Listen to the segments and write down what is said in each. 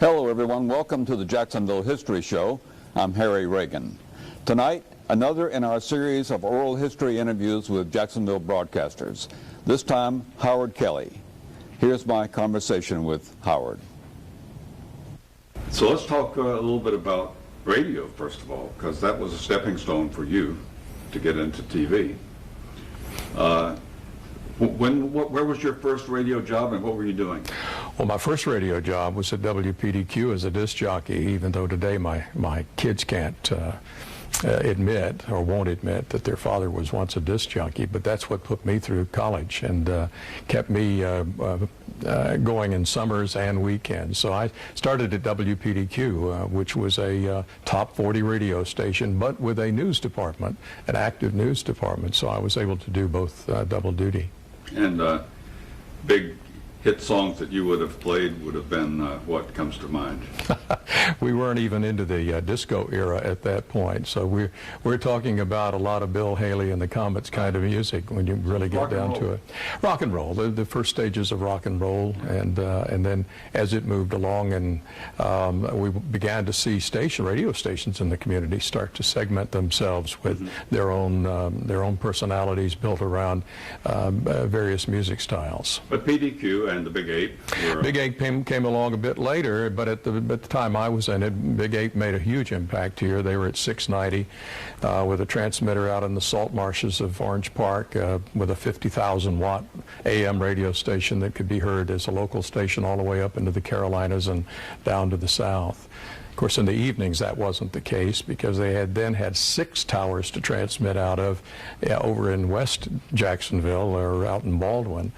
Hello everyone, welcome to the Jacksonville History Show. I'm Harry Reagan. Tonight, another in our series of oral history interviews with Jacksonville broadcasters. This time, Howard Kelley. Here's my conversation with Howard. So let's talk a little bit about radio, first of all, because that was a stepping stone for you to get into TV. Where was your first radio job and what were you doing? Well, my first radio job was at WPDQ as a disc jockey, even though today my kids can't admit or won't admit that their father was once a disc jockey, but that's what put me through college and kept me going in summers and weekends. So I started at WPDQ, which was a top 40 radio station, but with a news department, an active news department, so I was able to do both double duty. And big hit songs that you would have played would have been what comes to mind? We weren't even into the disco era at that point, so we're talking about a lot of Bill Haley and the Comets kind of music when you really get down to it. Rock and roll, the first stages of rock and roll, and then as it moved along, and we began to see radio stations in the community start to segment themselves with their own personalities built around various music styles. But PDQ and the Big Eight were... Big Eight came along a bit later, but at the time I was in it, Big Eight made a huge impact here. They were at 690 with a transmitter out in the salt marshes of Orange Park with a 50,000 watt AM radio station that could be heard as a local station all the way up into the Carolinas and down to the south. Of course, in the evenings that wasn't the case because they had 6 towers to transmit out of over in West Jacksonville or out in Baldwin.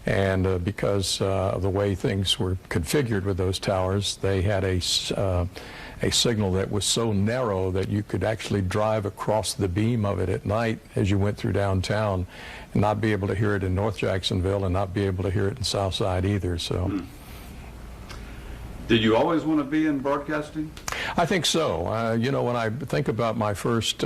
And because of the way things were configured with those towers, they had a signal that was so narrow that you could actually drive across the beam of it at night as you went through downtown and not be able to hear it in North Jacksonville and not be able to hear it in South Side either. So. Did you always want to be in broadcasting? I think so. You know, when I think about my first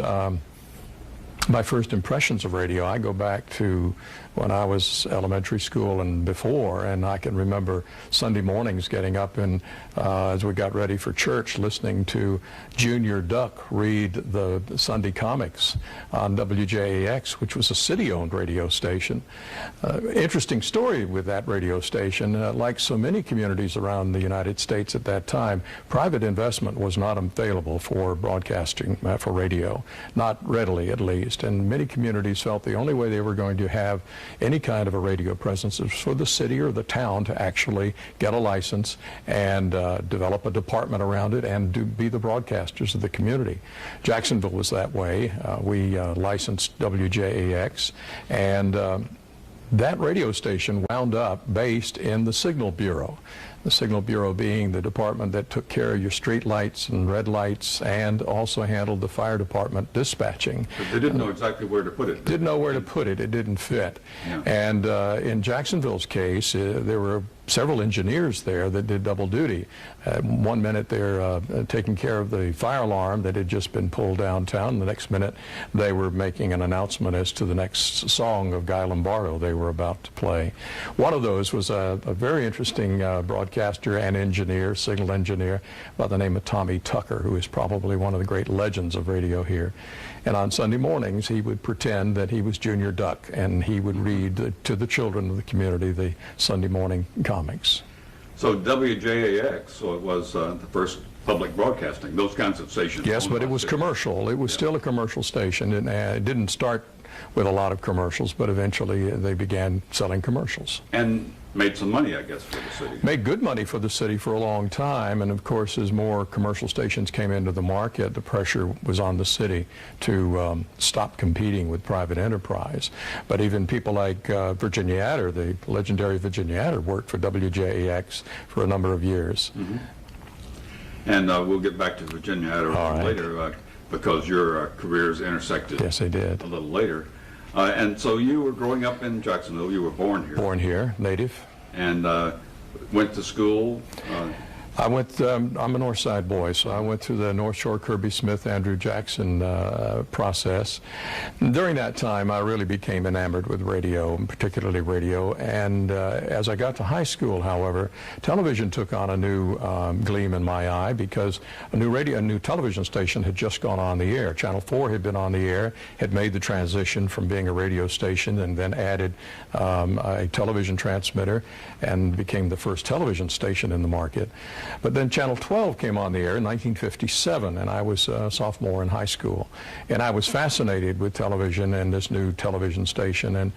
impressions of radio, I go back to when I was elementary school and before, and I can remember Sunday mornings getting up and as we got ready for church, listening to Junior Duck read the Sunday comics on WJAX, which was a city-owned radio station. Interesting story with that radio station. Like so many communities around the United States at that time, private investment was not available for broadcasting, for radio, not readily at least. And many communities felt the only way they were going to have any kind of a radio presence was for the city or the town to actually get a license and develop a department around it and be the broadcasters of the community. Jacksonville was that way. We licensed WJAX, and that radio station wound up based in the Signal Bureau. The Signal Bureau being the department that took care of your street lights and red lights and also handled the fire department dispatching. But they didn't know exactly where to put it. Didn't know where to put it. It didn't fit. Yeah. And in Jacksonville's case, there were several engineers there that did double duty. One minute they're taking care of the fire alarm that had just been pulled downtown. The next minute they were making an announcement as to the next song of Guy Lombardo they were about to play. One of those was a very interesting broadcaster and engineer, signal engineer, by the name of Tommy Tucker, who is probably one of the great legends of radio here. And on Sunday mornings, he would pretend that he was Junior Duck, and he would read to the children of the community the Sunday morning comics. So WJAX, so it was the first public broadcasting, those kinds of stations. Yes, but it was commercial. It was still a commercial station, and it didn't start with a lot of commercials, but eventually they began selling commercials. And made some money, I guess, for the city. Made good money for the city for a long time, and of course as more commercial stations came into the market, the pressure was on the city to stop competing with private enterprise. But even people like Virginia Adder, the legendary Virginia Adder, worked for WJAX for a number of years. Mm-hmm. And we'll get back to Virginia Adder later because your careers intersected. Yes, they did. A little later. And so you were growing up in Jacksonville. You were born here. Born here, native. And went to school. I'm a North Side boy, so I went through the North Shore, Kirby Smith, Andrew Jackson process. And during that time, I really became enamored with radio, particularly radio. And as I got to high school, however, television took on a new gleam in my eye because a new television station had just gone on the air. Channel 4 had been on the air, had made the transition from being a radio station and then added a television transmitter and became the first television station in the market. But then Channel 12 came on the air in 1957, and I was a sophomore in high school. And I was fascinated with television and this new television station. And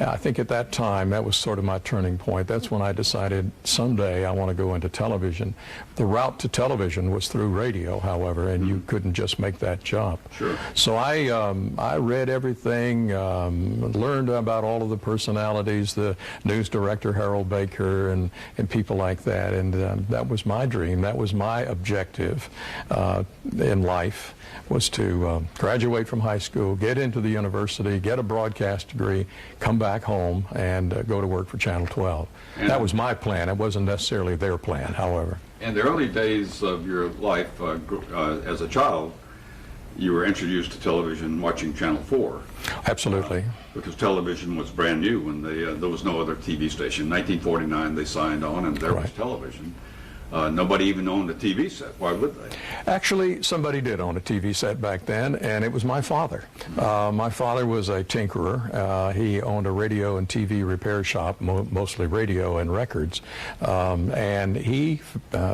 I think at that time, that was sort of my turning point. That's when I decided someday I want to go into television. The route to television was through radio, however, and you couldn't just make that jump. Sure. So I read everything, learned about all of the personalities, the news director Harold Baker and people like that, and that was my dream. That was my objective in life, was to graduate from high school, get into the university, get a broadcast degree, come back home, and go to work for Channel 12. And that was my plan. It wasn't necessarily their plan, however. In the early days of your life as a child, you were introduced to television watching Channel 4. Absolutely. Because television was brand new when there was no other TV station. In 1949 they signed on and there was television. Nobody even owned a TV set. Why would they? Actually, somebody did own a TV set back then, and it was my father. My father was a tinkerer. He owned a radio and TV repair shop, mostly radio and records, and he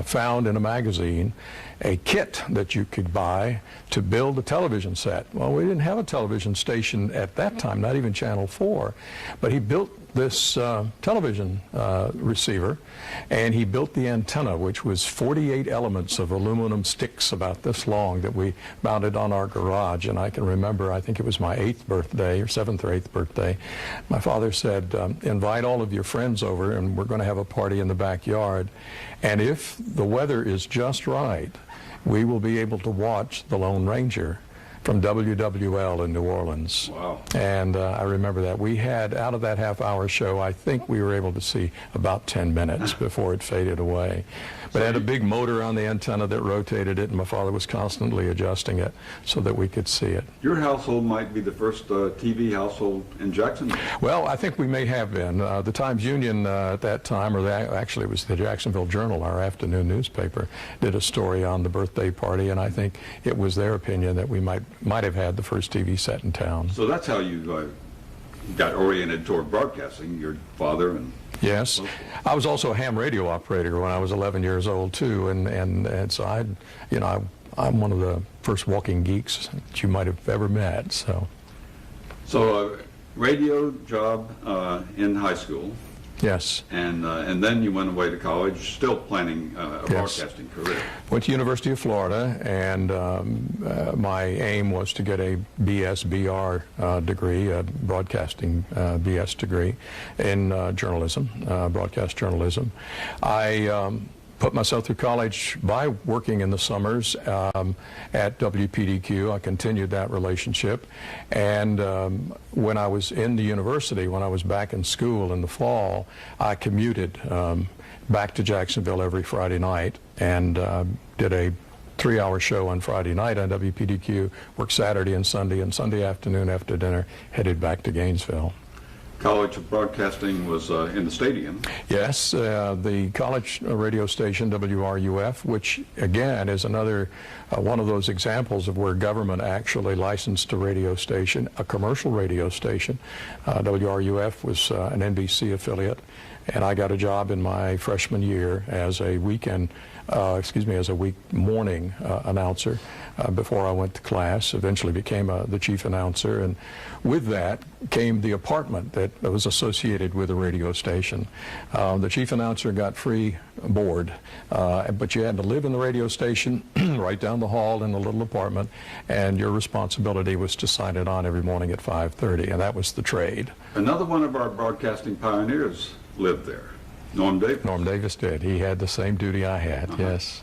found in a magazine a kit that you could buy to build a television set. Well, we didn't have a television station at that time, not even Channel 4, but he built this television receiver, and he built the antenna, which was 48 elements of aluminum sticks about this long that we mounted on our garage. And I can remember, I think it was my 8th birthday or 7th or 8th birthday, my father said, invite all of your friends over and we're going to have a party in the backyard, and if the weather is just right, we will be able to watch The Lone Ranger from WWL in New Orleans. Wow. And I remember that. We had, out of that half-hour show, I think we were able to see about 10 minutes before it faded away. But it had a big motor on the antenna that rotated it, and my father was constantly adjusting it so that we could see it. Your household might be the first TV household in Jacksonville. Well, I think we may have been. The Times-Union at that time, or actually it was the Jacksonville Journal, our afternoon newspaper, did a story on the birthday party, and I think it was their opinion that we might have had the first TV set in town. So that's how you got oriented toward broadcasting, your father and... Yes. I was also a ham radio operator when I was 11 years old, too, and so I'm one of the first walking geeks that you might have ever met, so. So radio job in high school. Yes. And then you went away to college, still planning a broadcasting career. Went to University of Florida, and my aim was to get a BS-BR degree, a broadcasting BS degree in journalism, broadcast journalism. I put myself through college by working in the summers at WPDQ. I continued that relationship. And when I was in the university, when I was back in school in the fall, I commuted back to Jacksonville every Friday night and did a 3-hour show on Friday night on WPDQ, worked Saturday and Sunday afternoon after dinner, headed back to Gainesville. College of Broadcasting was in the stadium. Yes, the college radio station, WRUF, which again is another one of those examples of where government actually licensed a radio station, a commercial radio station. WRUF was an NBC affiliate, and I got a job in my freshman year as a as a week morning announcer before I went to class. Eventually became the chief announcer, and with that came the apartment that was associated with the radio station. The chief announcer got free board, but you had to live in the radio station right down the hall in a little apartment, and your responsibility was to sign it on every morning at 5:30, and that was the trade. Another one of our broadcasting pioneers lived there. Norm Davis. Norm Davis did. He had the same duty I had, yes.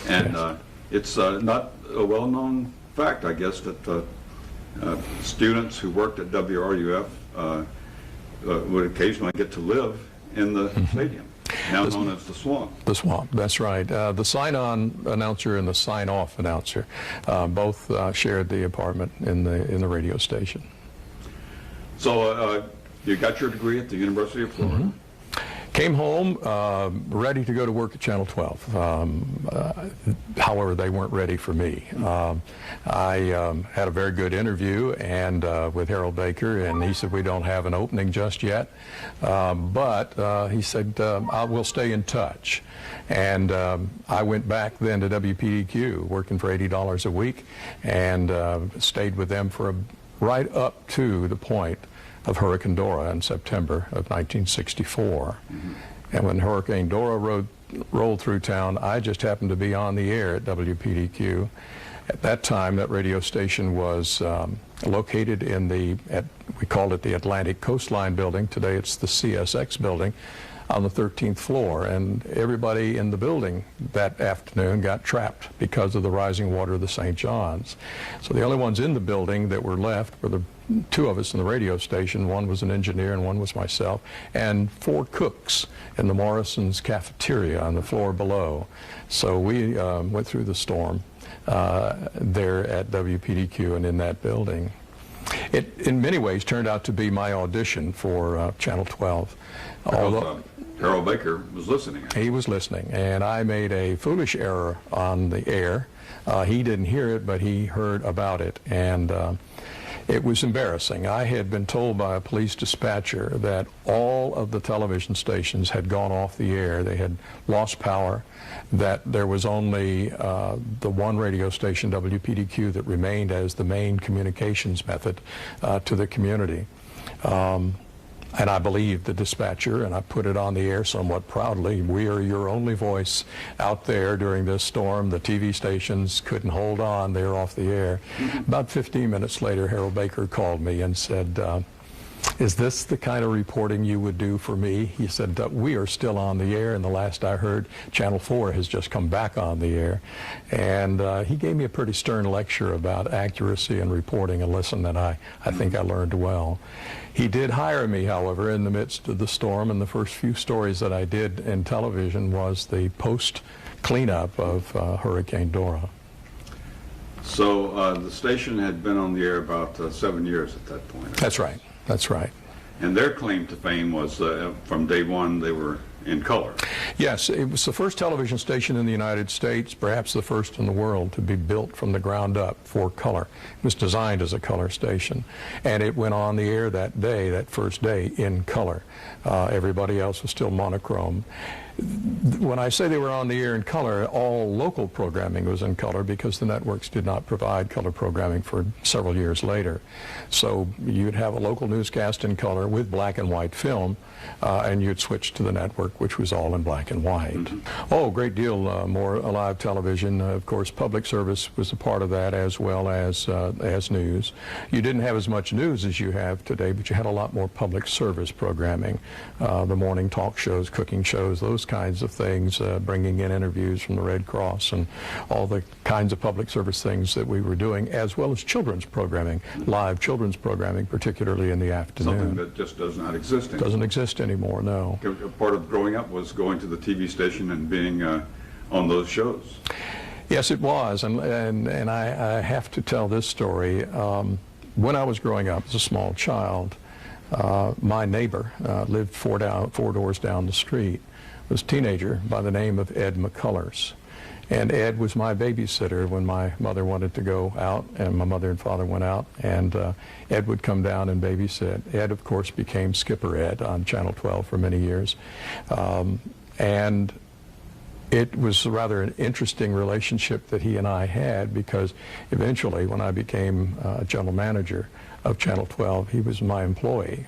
And yes. It's not a well-known fact, I guess, that students who worked at WRUF would occasionally get to live in the stadium. Now known as the Swamp. The Swamp, that's right. The sign-on announcer and the sign-off announcer both shared the apartment in the radio station. So you got your degree at the University of Florida. Mm-hmm. Came home ready to go to work at Channel 12. However, they weren't ready for me. I had a very good interview and with Harold Baker, and he said, we don't have an opening just yet, but he said, I will stay in touch. And I went back then to WPDQ, working for $80 a week, and stayed with them for right up to the point of Hurricane Dora in September of 1964. Mm-hmm. And when Hurricane Dora rolled through town, I just happened to be on the air at WPDQ. At that time, that radio station was located in we called it the Atlantic Coastline Building. Today it's the CSX Building on the 13th floor. And everybody in the building that afternoon got trapped because of the rising water of the St. John's. So the only ones in the building that were left were the two of us in the radio station. One was an engineer and one was myself, and 4 cooks in the Morrison's cafeteria on the floor below. So we went through the storm there at WPDQ and in that building. It, in many ways, turned out to be my audition for Channel 12. Although Harold Baker was listening. He was listening, and I made a foolish error on the air. He didn't hear it, but he heard about it, and it was embarrassing. I had been told by a police dispatcher that all of the television stations had gone off the air. They had lost power, that there was only the one radio station, WPDQ, that remained as the main communications method to the community. And I believed the dispatcher, and I put it on the air somewhat proudly. We are your only voice out there during this storm. The TV stations couldn't hold on. They were off the air. About 15 minutes later, Harold Baker called me and said, is this the kind of reporting you would do for me? He said, we are still on the air, and the last I heard, Channel 4 has just come back on the air. And he gave me a pretty stern lecture about accuracy and reporting, a lesson that I think I learned well. He did hire me, however, in the midst of the storm, and the first few stories that I did in television was the post-cleanup of Hurricane Dora. So the station had been on the air about 7 years at that point. That's right. That's right. And their claim to fame was from day one they were in color. Yes, it was the first television station in the United States, perhaps the first in the world, to be built from the ground up for color. It was designed as a color station, and it went on the air that day, that first day, in color. Everybody else was still monochrome. When I say they were on the air in color, all local programming was in color because the networks did not provide color programming for several years later. So you'd have a local newscast in color with black and white film, and you'd switch to the network, which was all in black and white. Mm-hmm. Oh, a great deal more live television. Of course, public service was a part of that, as well as news. You didn't have as much news as you have today, but you had a lot more public service programming. The morning talk shows, cooking shows, those kinds of things, bringing in interviews from the Red Cross and all the kinds of public service things that we were doing, as well as children's programming, live children's programming, particularly in the afternoon. Something that just does not exist anymore. Doesn't exist anymore, no. Part of growing up was going to the TV station and being on those shows. Yes, it was, and I have to tell this story. When I was growing up as a small child, my neighbor lived four doors down the street. Was a teenager by the name of Ed McCullers. And Ed was my babysitter when my mother wanted to go out, and my mother and father went out, and Ed would come down and babysit. Ed, of course, became Skipper Ed on Channel 12 for many years. And it was rather an interesting relationship that he and I had, because eventually, when I became general manager of Channel 12, he was my employee.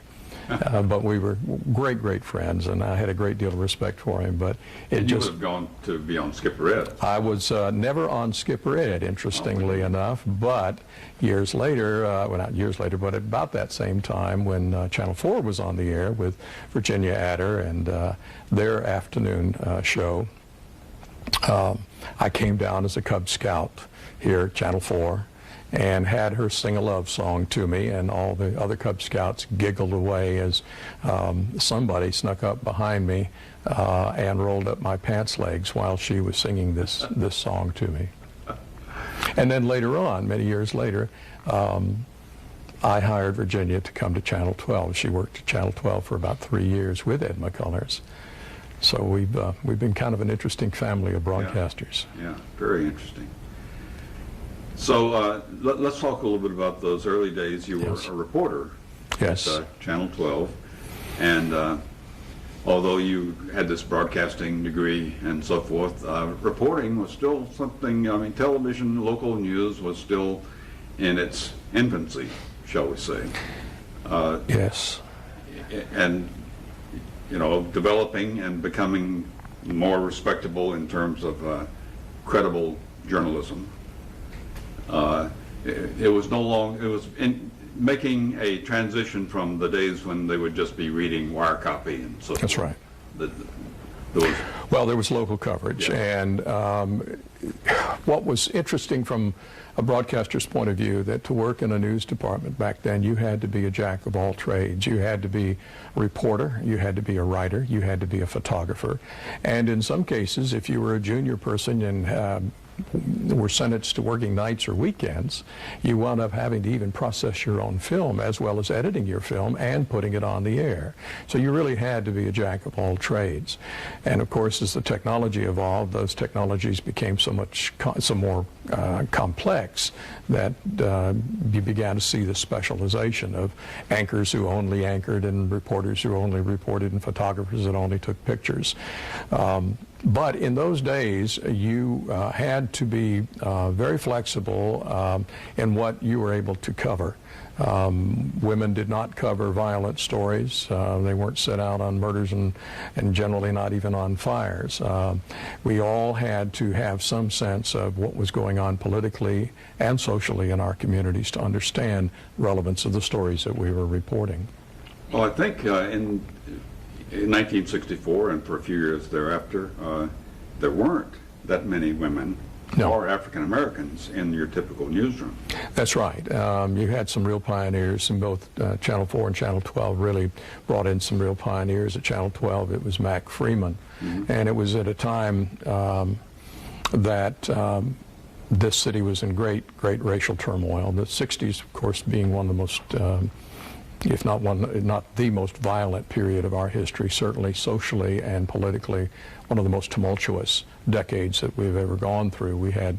But we were great friends, and I had a great deal of respect for him. But it you would have gone to be on Skipper Ed. I was never on Skipper Ed, interestingly enough. But years later, well, not years later, but at about that same time, when Channel 4 was on the air with Virginia Adder and their afternoon show, I came down as a Cub Scout here at Channel 4. and had her sing a love song to me, and all the other Cub Scouts giggled away as somebody snuck up behind me and rolled up my pants legs while she was singing this song to me. And then later on, many years later, I hired Virginia to come to Channel 12. She worked at Channel 12 for about 3 years with Ed McCullers. So we've been kind of an interesting family of broadcasters. Yeah, very interesting. So let's talk a little bit about those early days. You were a reporter at Channel 12, and although you had this broadcasting degree and so forth, reporting was still something, I mean, television, local news was still in its infancy, shall we say. Yes. And, you know, developing and becoming more respectable in terms of credible journalism. It was no longer, it was making a transition from the days when they would just be reading wire copy and so forth. That's right. Well, there was local coverage, and what was interesting from a broadcaster's point of view, that to work in a news department back then, you had to be a jack of all trades. You had to be a reporter, you had to be a writer, you had to be a photographer, and in some cases, if you were a junior person and were sentenced to working nights or weekends, you wound up having to even process your own film as well as editing your film and putting it on the air. So you really had to be a jack of all trades. And of course, as the technology evolved, those technologies became so more complex that you began to see the specialization of anchors who only anchored and reporters who only reported and photographers that only took pictures. But in those days, you had to be very flexible in what you were able to cover. Women did not cover violent stories. They weren't set out on murders and generally not even on fires. We all had to have some sense of what was going on politically and socially in our communities to understand the relevance of the stories that we were reporting. Well, I think in 1964 and for a few years thereafter, there weren't that many women or African Americans in your typical newsroom. That's right. You had some real pioneers in both Channel 4 and Channel 12. Really brought in some real pioneers. At Channel 12, it was Mac Freeman, and it was at a time that this city was in great racial turmoil. The 60s, of course, being one of the most if not the most violent period of our history, certainly socially and politically, one of the most tumultuous decades that we've ever gone through. We had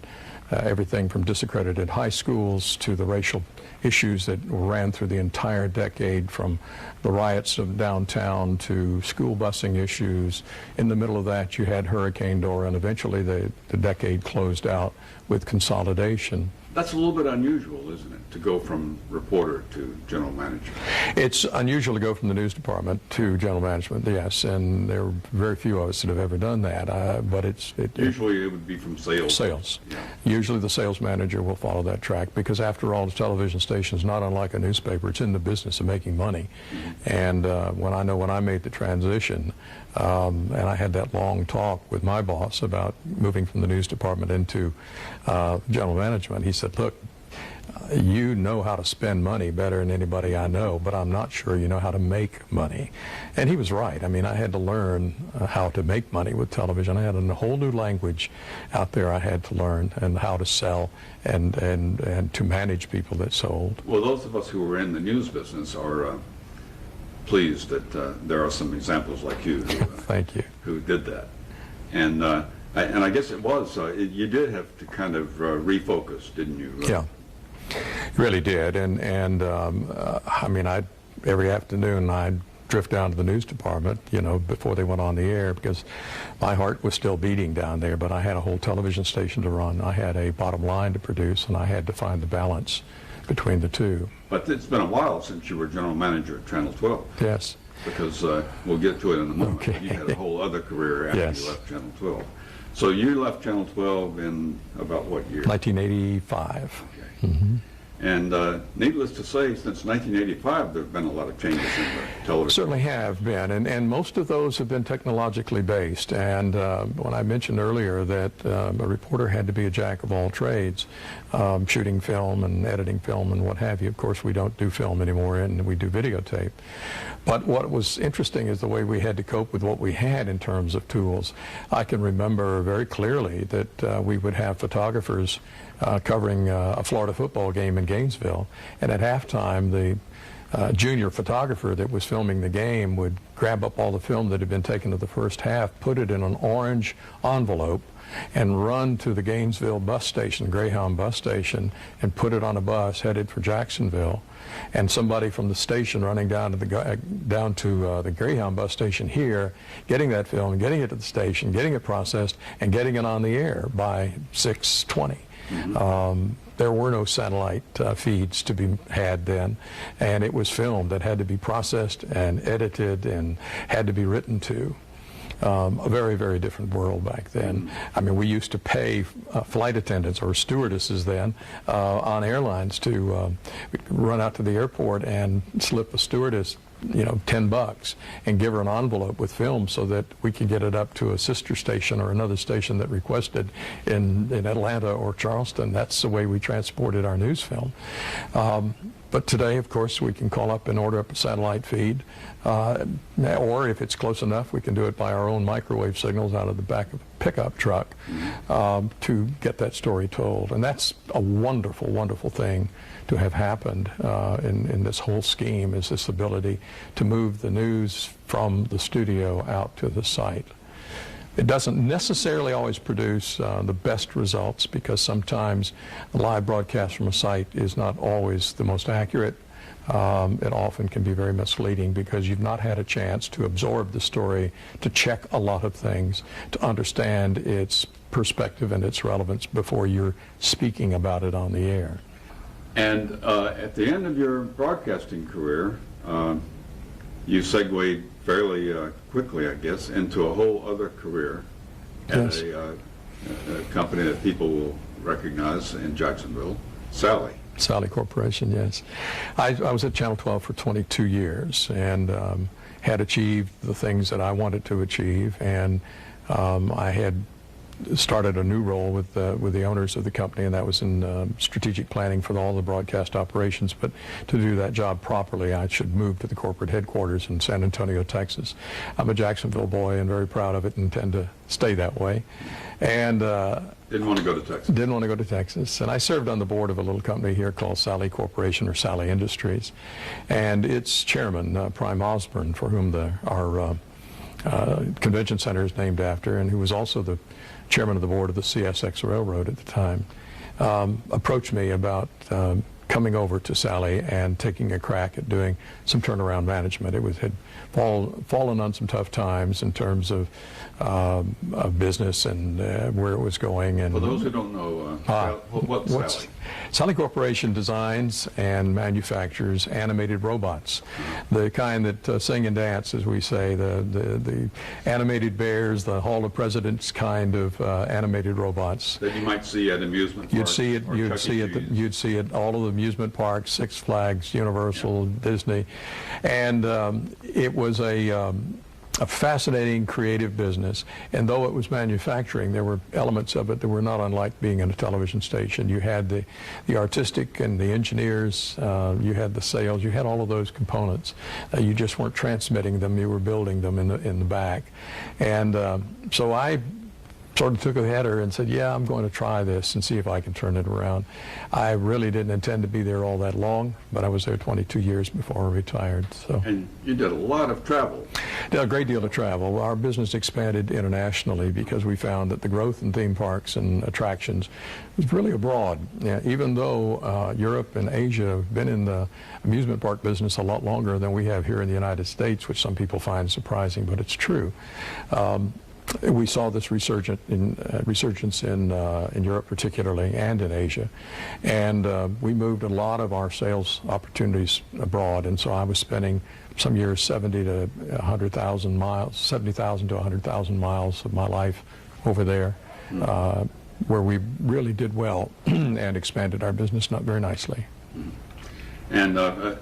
everything from disaccredited high schools to the racial issues that ran through the entire decade, from the riots of downtown to school busing issues. In the middle of that, you had Hurricane Dora, and eventually the decade closed out with consolidation. That's a little bit unusual, isn't it, to go from reporter to general manager? It's unusual to go from the news department to general management, yes, and there are very few of us that have ever done that. But usually it would be from sales. Sales. Yeah. Usually the sales manager will follow that track because, after all, the television station is not unlike a newspaper. It's in the business of making money. And when I made the transition, and I had that long talk with my boss about moving from the news department into general management, he said, "Look, you know how to spend money better than anybody I know, but I'm not sure you know how to make money." And he was right. I mean, I had to learn how to make money with television. I had a whole new language out there I had to learn, and how to sell and to manage people that sold. Well, those of us who were in the news business are pleased that there are some examples like you who, Thank you. Who did that. And I guess it was, you did have to kind of refocus, didn't you? Yeah. Really did, and I mean, every afternoon I'd drift down to the news department, before they went on the air, because my heart was still beating down there, but I had a whole television station to run. I had a bottom line to produce, and I had to find the balance between the two. But it's been a while since you were general manager at Channel 12. Yes. Because we'll get to it in a moment. Okay. You had a whole other career after you left Channel 12. So you left Channel 12 in about what year? 1985. Okay. And needless to say, since 1985, there have been a lot of changes in the television. Certainly have been, and most of those have been technologically based. And when I mentioned earlier that a reporter had to be a jack of all trades, shooting film and editing film and what have you. Of course, we don't do film anymore, and we do videotape. But what was interesting is the way we had to cope with what we had in terms of tools. I can remember very clearly that we would have photographers covering a Florida football game in Gainesville, and at halftime the junior photographer that was filming the game would grab up all the film that had been taken of the first half, put it in an orange envelope, and run to the Gainesville bus station, Greyhound bus station, and put it on a bus headed for Jacksonville. And somebody from the station running down to the Greyhound bus station here, getting that film, getting it to the station, getting it processed, and getting it on the air by 6:20. There were no satellite feeds to be had then, and it was film that had to be processed and edited and had to be written to. A very, very different world back then. I mean, we used to pay flight attendants or stewardesses then on airlines to run out to the airport and slip a stewardess, you know, $10 and give her an envelope with film so that we could get it up to a sister station or another station that requested in Atlanta or Charleston. That's the way we transported our news film. But today, of course, we can call up and order up a satellite feed, or if it's close enough, we can do it by our own microwave signals out of the back of a pickup truck to get that story told. And that's a wonderful, wonderful thing to have happened in this whole scheme, is this ability to move the news from the studio out to the site. It doesn't necessarily always produce the best results, because sometimes the live broadcast from a site is not always the most accurate. It often can be very misleading because you've not had a chance to absorb the story, to check a lot of things, to understand its perspective and its relevance before you're speaking about it on the air. And at the end of your broadcasting career, you segued fairly quickly, I guess, into a whole other career at a company that people will recognize in Jacksonville, Sally. Sally Corporation, yes. I was at Channel 12 for 22 years and had achieved the things that I wanted to achieve, and I had started a new role with the owners of the company, and that was in strategic planning for all the broadcast operations. But to do that job properly, I should move to the corporate headquarters in San Antonio, Texas. I'm a Jacksonville boy and very proud of it, and intend to stay that way. And didn't want to go to Texas. Didn't want to go to Texas. And I served on the board of a little company here called Sally Corporation, or Sally Industries. And its chairman, Prime Osborne, for whom our convention center is named after, and who was also the chairman of the board of the CSX Railroad at the time, approached me about coming over to Sally and taking a crack at doing some turnaround management. It had fallen on some tough times in terms of business and where it was going. And for those who don't know, what's Sally? Sally Corporation designs and manufactures animated robots, the kind that sing and dance, as we say, the animated bears, the Hall of Presidents kind of animated robots that you might see at amusement parks. You'd see it all of the amusement parks, Six Flags, Universal, Disney, and it was a fascinating, creative business. And though it was manufacturing, there were elements of it that were not unlike being in a television station. You had the artistic and the engineers, you had the sales, you had all of those components. You just weren't transmitting them, you were building them in the back. And so I sort of took a header and said, yeah, I'm going to try this and see if I can turn it around. I really didn't intend to be there all that long, but I was there 22 years before I retired. So. And you did a lot of travel. Did a great deal of travel. Our business expanded internationally because we found that the growth in theme parks and attractions was really abroad. Yeah, even though Europe and Asia have been in the amusement park business a lot longer than we have here in the United States, which some people find surprising, but it's true. We saw this resurgence in Europe particularly, and in Asia, and we moved a lot of our sales opportunities abroad. And so I was spending some years 70,000 to 100,000 miles of my life over there, where we really did well and expanded our business not very nicely. And a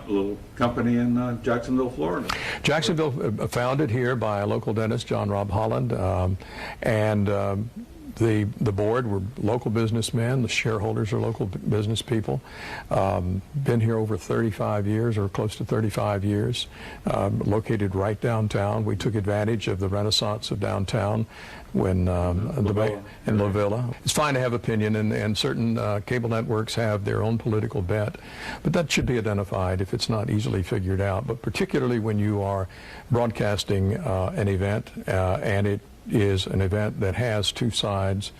little company in Jacksonville, Florida. Jacksonville, founded here by a local dentist, John Rob Holland, and the board were local businessmen. The shareholders are local business people. Been here over 35 years, or close to 35 years. Located right downtown. We took advantage of the renaissance of downtown when in La Villa. It's fine to have opinion, and certain cable networks have their own political bent, but that should be identified if it's not easily figured out. But particularly when you are broadcasting an event and it is an event that has two sides,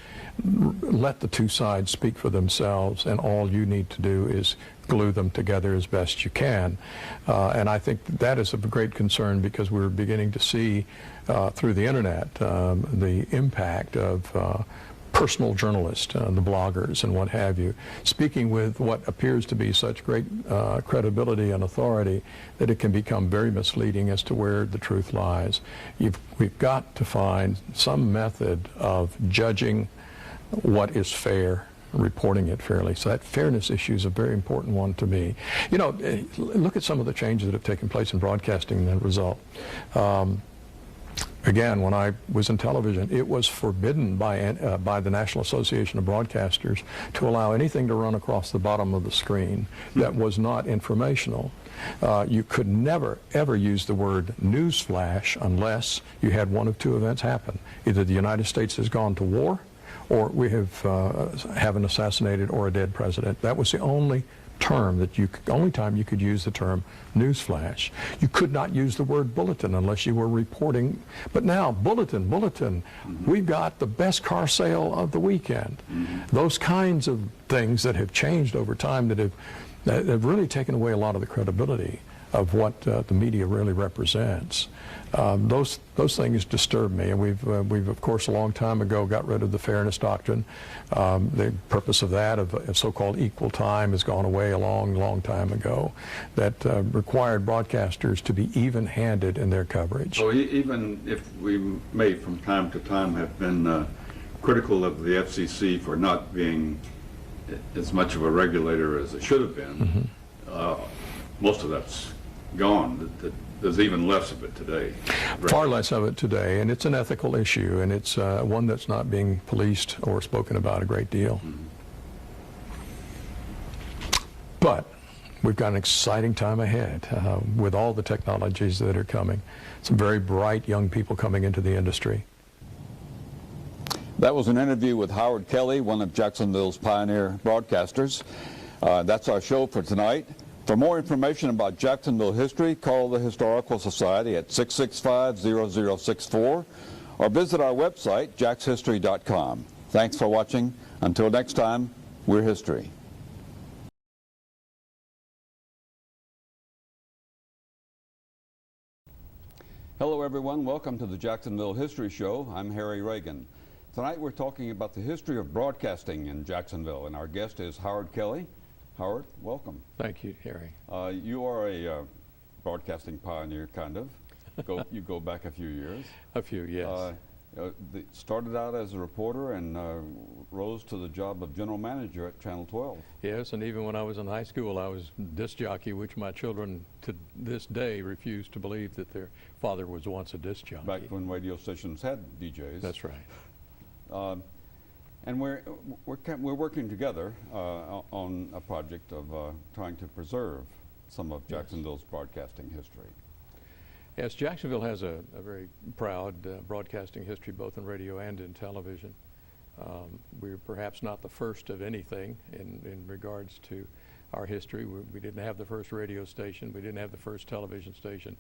let the two sides speak for themselves, and all you need to do is glue them together as best you can. And I think that is of great concern, because we're beginning to see through the internet the impact of personal journalists, the bloggers and what have you, speaking with what appears to be such great credibility and authority that it can become very misleading as to where the truth lies. We've got to find some method of judging what is fair, reporting it fairly. So that fairness issue is a very important one to me. You know, look at some of the changes that have taken place in broadcasting as a result. Again, when I was in television, it was forbidden by the National Association of Broadcasters to allow anything to run across the bottom of the screen that was not informational. You could never, ever use the word newsflash unless you had one of two events happen. Either the United States has gone to war, or we have an assassinated or a dead president. That was the only term only time you could use the term newsflash. You could not use the word bulletin unless you were reporting. But now, bulletin, we've got the best car sale of the weekend. Those kinds of things that have changed over time that have really taken away a lot of the credibility of what the media really represents. Those things disturb me, and we've of course a long time ago got rid of the fairness doctrine. The purpose of that, of so-called equal time, has gone away a long time ago. That required broadcasters to be even-handed in their coverage. So even if we may from time to time have been critical of the FCC for not being as much of a regulator as it should have been, most of that's gone. There's even less of it today. Far less of it today, and it's an ethical issue, and it's one that's not being policed or spoken about a great deal. But we've got an exciting time ahead with all the technologies that are coming. Some very bright young people coming into the industry. That was an interview with Howard Kelley, one of Jacksonville's pioneer broadcasters. That's our show for tonight. For more information about Jacksonville history, call the Historical Society at 665-0064 or visit our website, jackshistory.com. Thanks for watching. Until next time, we're history. Hello everyone, welcome to the Jacksonville History Show. I'm Harry Reagan. Tonight we're talking about the history of broadcasting in Jacksonville, and our guest is Howard Kelley. Howard, welcome. Thank you, Harry. You are a broadcasting pioneer, kind of. You go back a few years. A few, yes. Started out as a reporter and rose to the job of general manager at Channel 12. Yes, and even when I was in high school, I was disc jockey, which my children to this day refuse to believe that their father was once a disc jockey. Back when radio stations had DJs. That's right. And we're working together on a project of trying to preserve some of Jacksonville's broadcasting history. Yes, Jacksonville has a very proud broadcasting history, both in radio and in television. We're perhaps not the first of anything in regards to our history. We didn't have the first radio station. We didn't have the first television station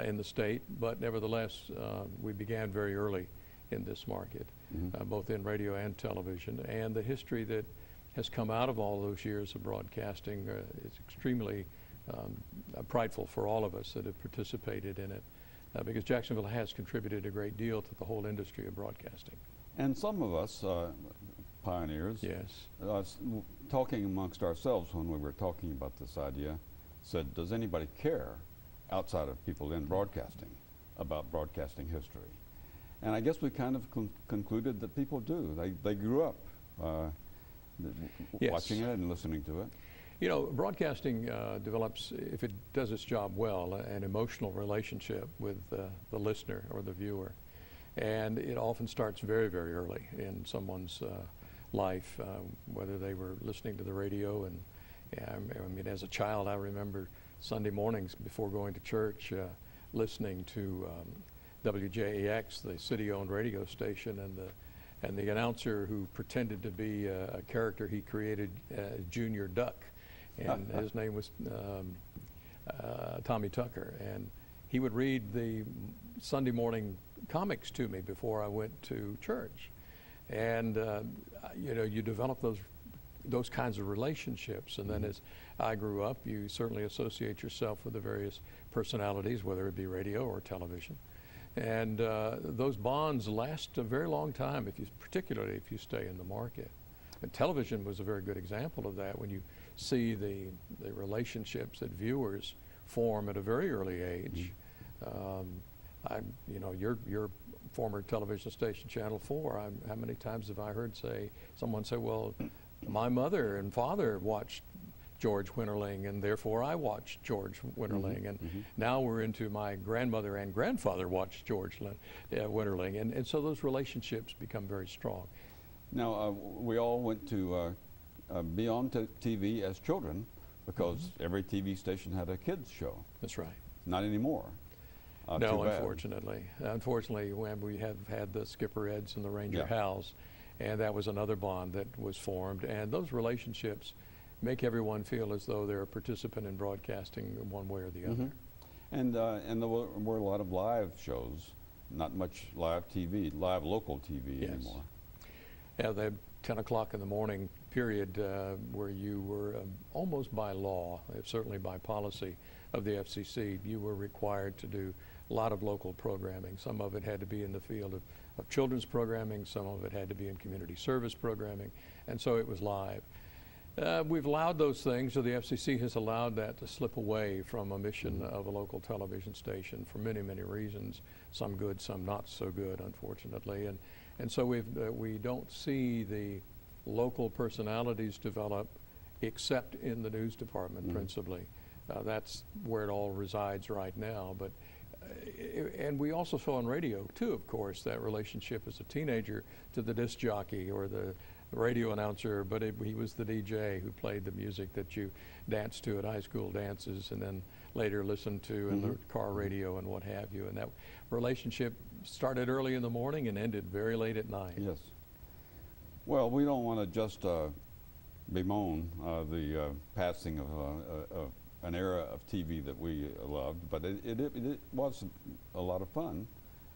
in the state, but nevertheless, we began very early in this market, both in radio and television. And the history that has come out of all those years of broadcasting is extremely prideful for all of us that have participated in it, because Jacksonville has contributed a great deal to the whole industry of broadcasting. And some of us pioneers, yes, talking amongst ourselves when we were talking about this idea, said, does anybody care outside of people in broadcasting about broadcasting history? And I guess we kind of concluded that people do. They grew up yes, watching it and listening to it. You know, broadcasting develops, if it does its job well, an emotional relationship with the listener or the viewer. And it often starts very, very early in someone's life, whether they were listening to the radio. And I mean, as a child, I remember Sunday mornings before going to church listening to WJAX, the city-owned radio station, and the announcer who pretended to be a character he created, Junior Duck, and his name was Tommy Tucker, and he would read the Sunday morning comics to me before I went to church. And you know, you develop those kinds of relationships, and then as I grew up, you certainly associate yourself with the various personalities, whether it be radio or television. And those bonds last a very long time, particularly if you stay in the market. And television was a very good example of that, when you see the relationships that viewers form at a very early age. You know, your former television station, Channel 4, how many times have I heard someone say, well, my mother and father watched George Winterling, and therefore I watched George Winterling. And now we're into my grandmother and grandfather watched George Winterling. And so those relationships become very strong. Now, we all went to be on TV as children because every TV station had a kids show. That's right. Not anymore. No, unfortunately. Unfortunately, when we have had the Skipper Eds and the Ranger Hals, and that was another bond that was formed. And those relationships make everyone feel as though they're a participant in broadcasting one way or the other. And there were a lot of live shows, not much live TV, live local TV anymore. Yeah, the 10 o'clock in the morning period where you were almost by law, certainly by policy of the FCC, you were required to do a lot of local programming. Some of it had to be in the field of children's programming, some of it had to be in community service programming, and so it was live. We've allowed those things, or the FCC has allowed that to slip away from a mission of a local television station for many, many reasons, some good, some not so good, unfortunately. And so we don't see the local personalities develop except in the news department principally. That's where it all resides right now. But and we also saw on radio too, of course, that relationship as a teenager to the disc jockey or the radio announcer, but he was the DJ who played the music that you danced to at high school dances and then later listened to in the car radio and what have you. And that relationship started early in the morning and ended very late at night. Yes. Well, we don't want to just bemoan the passing of an era of TV that we loved, but it was a lot of fun.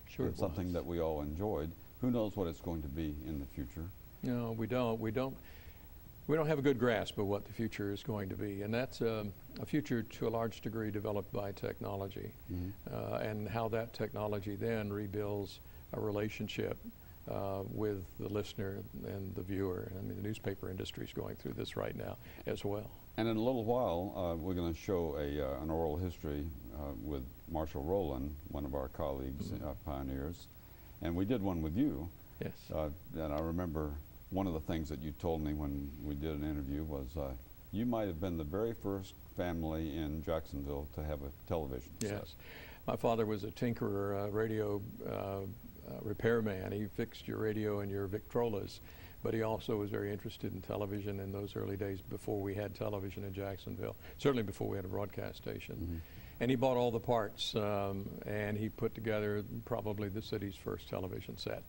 Sure, it's something that we all enjoyed. Who knows what it's going to be in the future? No, we don't. We don't have a good grasp of what the future is going to be, and that's a future to a large degree developed by technology, and how that technology then rebuilds a relationship with the listener and the viewer. I mean, the newspaper industry is going through this right now as well. And in a little while, we're going to show an oral history with Marshall Rowland, one of our colleagues, Pioneers, and we did one with you. Yes. And I remember one of the things that you told me when we did an interview was you might have been the very first family in Jacksonville to have a television set. Yes. My father was a tinkerer, radio repairman. He fixed your radio and your Victrolas, but he also was very interested in television in those early days before we had television in Jacksonville, certainly before we had a broadcast station. And he bought all the parts, and he put together probably the city's first television set.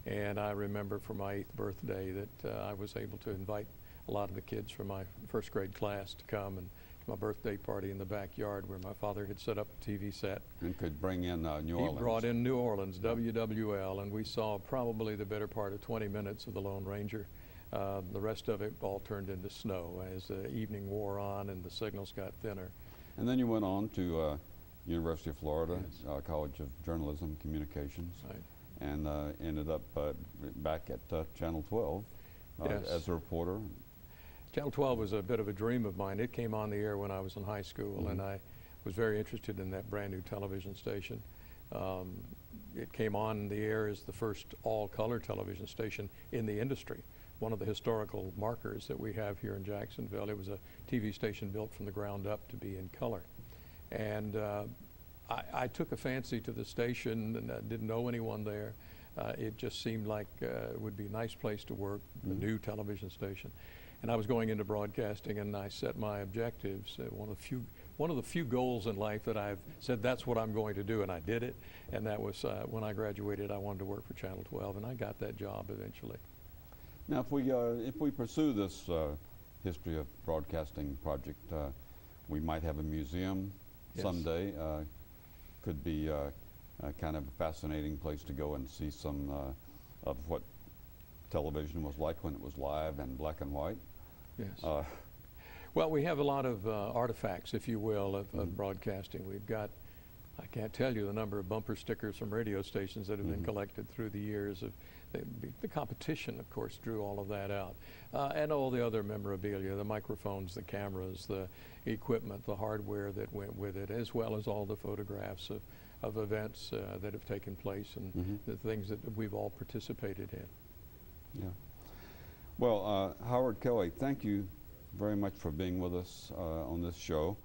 And I remember for my 8th birthday that I was able to invite a lot of the kids from my first grade class to come and my birthday party in the backyard where my father had set up a TV set. And could bring in New Orleans. He brought in New Orleans, WWL, and we saw probably the better part of 20 minutes of the Lone Ranger. The rest of it all turned into snow as the evening wore on and the signals got thinner. And then you went on to University of Florida, Yes. College of Journalism Communications. Right. And ended up back at Channel 12 Yes. as a reporter. Channel 12 was a bit of a dream of mine. It came on the air when I was in high school, and I was very interested in that brand new television station. It came on the air as the first all-color television station in the industry, one of the historical markers that we have here in Jacksonville. It was a TV station built from the ground up to be in color. And I took a fancy to the station, and I didn't know anyone there. It just seemed like it would be a nice place to work, a new television station. And I was going into broadcasting, and I set my objectives. One of the few goals in life that I've said, that's what I'm going to do, and I did it. And that was when I graduated, I wanted to work for Channel 12, and I got that job eventually. Now, if we pursue this history of broadcasting project, we might have a museum someday. Could be kind of a fascinating place to go and see some of what television was like when it was live and black and white. Yes. Well, we have a lot of artifacts, if you will, of broadcasting. We've got, I can't tell you the number of bumper stickers from radio stations that have been collected through the years. The competition, of course, drew all of that out. And all the other memorabilia, the microphones, the cameras, the equipment, the hardware that went with it, as well as all the photographs of events that have taken place and the things that we've all participated in. Yeah. Well, Howard Kelley, thank you very much for being with us on this show.